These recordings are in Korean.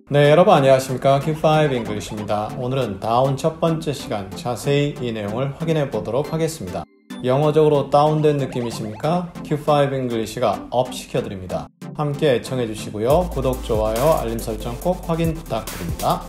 네, 여러분 안녕하십니까? Q5 English입니다. 오늘은 다운 첫 번째 시간 자세히 이 내용을 확인해 보도록 하겠습니다. 영어적으로 다운된 느낌이십니까? Q5 English가 업 시켜드립니다. 함께 애청해 주시고요. 구독, 좋아요, 알림 설정 꼭 확인 부탁드립니다.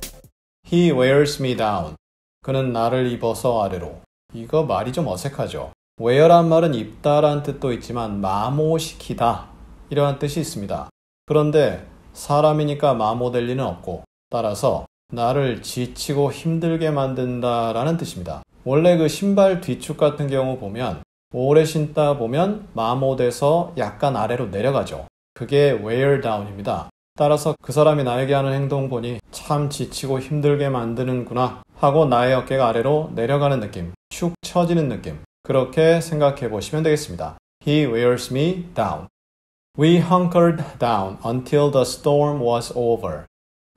He wears me down. 그는 나를 입어서 아래로. 이거 말이 좀 어색하죠? wear란 말은 입다라는 뜻도 있지만 마모시키다 이러한 뜻이 있습니다. 그런데 사람이니까 마모될 리는 없고 따라서 나를 지치고 힘들게 만든다라는 뜻입니다. 원래 그 신발 뒤축 같은 경우 보면 오래 신다 보면 마모돼서 약간 아래로 내려가죠. 그게 wear down입니다. 따라서 그 사람이 나에게 하는 행동 보니 참 지치고 힘들게 만드는구나 하고 나의 어깨가 아래로 내려가는 느낌, 축 처지는 느낌, 그렇게 생각해 보시면 되겠습니다. He wears me down. We hunkered down until the storm was over.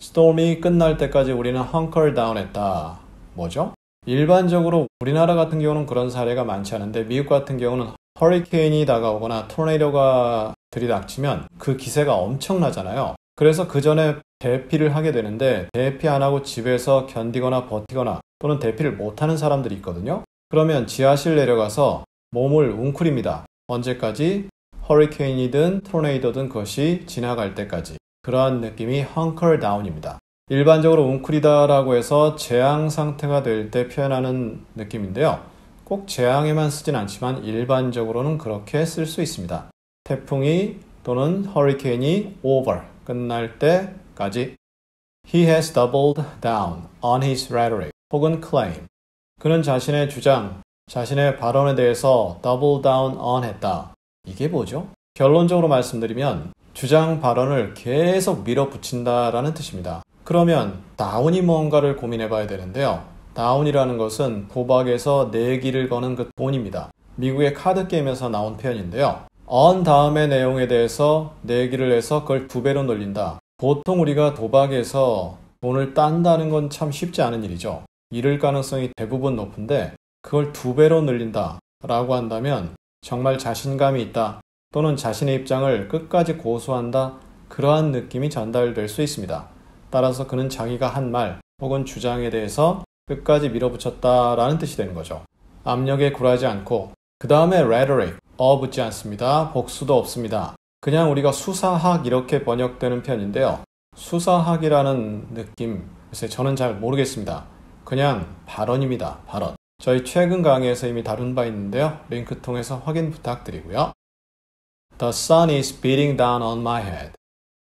storm이 끝날 때까지 우리는 hunker down 했다. 뭐죠? 일반적으로 우리나라 같은 경우는 그런 사례가 많지 않은데 미국 같은 경우는 허리케인이 다가오거나 토네이도가 들이닥치면 그 기세가 엄청나잖아요. 그래서 그 전에 대피를 하게 되는데 대피 안 하고 집에서 견디거나 버티거나 또는 대피를 못하는 사람들이 있거든요. 그러면 지하실 내려가서 몸을 웅크립니다. 언제까지? 허리케인이든 토네이도든 그것이 지나갈 때까지. 그러한 느낌이 hunker down입니다. 일반적으로 웅크리다라고 해서 재앙 상태가 될 때 표현하는 느낌인데요. 꼭 재앙에만 쓰진 않지만 일반적으로는 그렇게 쓸 수 있습니다. 태풍이 또는 허리케인이 over, 끝날 때까지. He has doubled down on his rhetoric 혹은 claim. 그는 자신의 주장, 자신의 발언에 대해서 double down on 했다. 이게 뭐죠? 결론적으로 말씀드리면 주장 발언을 계속 밀어붙인다라는 뜻입니다. 그러면 다운이 뭔가를 고민해 봐야 되는데요. 다운이라는 것은 도박에서 내기를 거는 그 돈입니다. 미국의 카드 게임에서 나온 표현인데요. on 다음의 내용에 대해서 내기를 해서 그걸 2배로 늘린다. 보통 우리가 도박에서 돈을 딴다는 건 참 쉽지 않은 일이죠. 잃을 가능성이 대부분 높은데 그걸 2배로 늘린다 라고 한다면 정말 자신감이 있다 또는 자신의 입장을 끝까지 고수한다 그러한 느낌이 전달될 수 있습니다. 따라서 그는 자기가 한 말 혹은 주장에 대해서 끝까지 밀어붙였다라는 뜻이 되는 거죠. 압력에 굴하지 않고 그 다음에 rhetoric, 붙지 않습니다. 복수도 없습니다. 그냥 우리가 수사학 이렇게 번역되는 편인데요. 수사학이라는 느낌 글쎄 저는 잘 모르겠습니다. 그냥 발언입니다. 발언. 저희 최근 강의에서 이미 다룬 바 있는데요. 링크 통해서 확인 부탁드리고요. The sun is beating down on my head.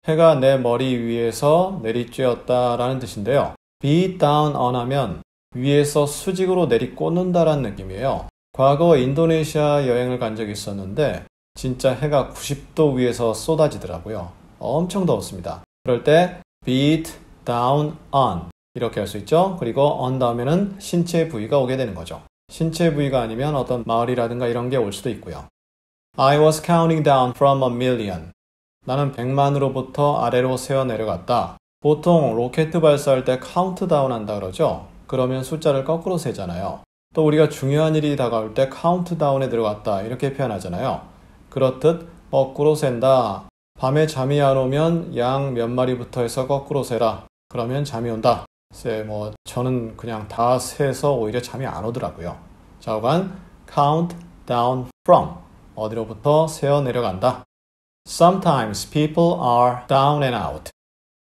해가 내 머리 위에서 내리쬐었다라는 뜻인데요. beat down on 하면 위에서 수직으로 내리꽂는다라는 느낌이에요. 과거 인도네시아 여행을 간 적이 있었는데 진짜 해가 90도 위에서 쏟아지더라고요. 엄청 더웠습니다. 그럴 때 beat down on 이렇게 할 수 있죠. 그리고 on 다음에는 신체 부위가 오게 되는 거죠. 신체 부위가 아니면 어떤 마을이라든가 이런 게 올 수도 있고요. I was counting down from a million. 나는 100만으로부터 아래로 세어 내려갔다. 보통 로켓 발사할 때 카운트다운 한다 그러죠. 그러면 숫자를 거꾸로 세잖아요. 또 우리가 중요한 일이 다가올 때 카운트다운에 들어갔다 이렇게 표현하잖아요. 그렇듯 거꾸로 센다. 밤에 잠이 안 오면 양 몇 마리부터 해서 거꾸로 세라. 그러면 잠이 온다. 저는 그냥 다 세서 오히려 잠이 안 오더라고요. 좌우간 count down from 어디로부터 세어 내려간다. Sometimes people are down and out.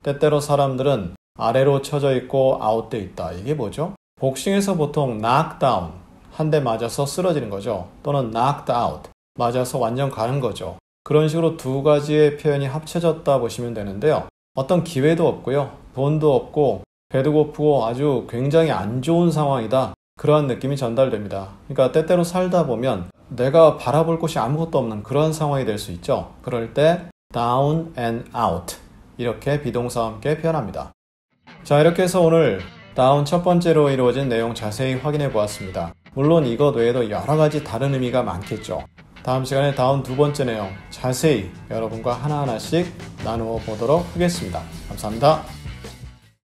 때때로 사람들은 아래로 쳐져 있고 아웃돼 있다. 이게 뭐죠? 복싱에서 보통 knock down 한 대 맞아서 쓰러지는 거죠. 또는 knocked out 맞아서 완전 가는 거죠. 그런 식으로 두 가지의 표현이 합쳐졌다 보시면 되는데요. 어떤 기회도 없고요. 돈도 없고 배도 고프고 아주 굉장히 안 좋은 상황이다. 그러한 느낌이 전달됩니다. 그러니까 때때로 살다 보면 내가 바라볼 곳이 아무것도 없는 그런 상황이 될 수 있죠. 그럴 때 down and out 이렇게 비동사와 함께 표현합니다. 자, 이렇게 해서 오늘 다운 첫 번째로 이루어진 내용 자세히 확인해 보았습니다. 물론 이것 외에도 여러 가지 다른 의미가 많겠죠. 다음 시간에 다운 두 번째 내용 자세히 여러분과 하나하나씩 나누어 보도록 하겠습니다. 감사합니다.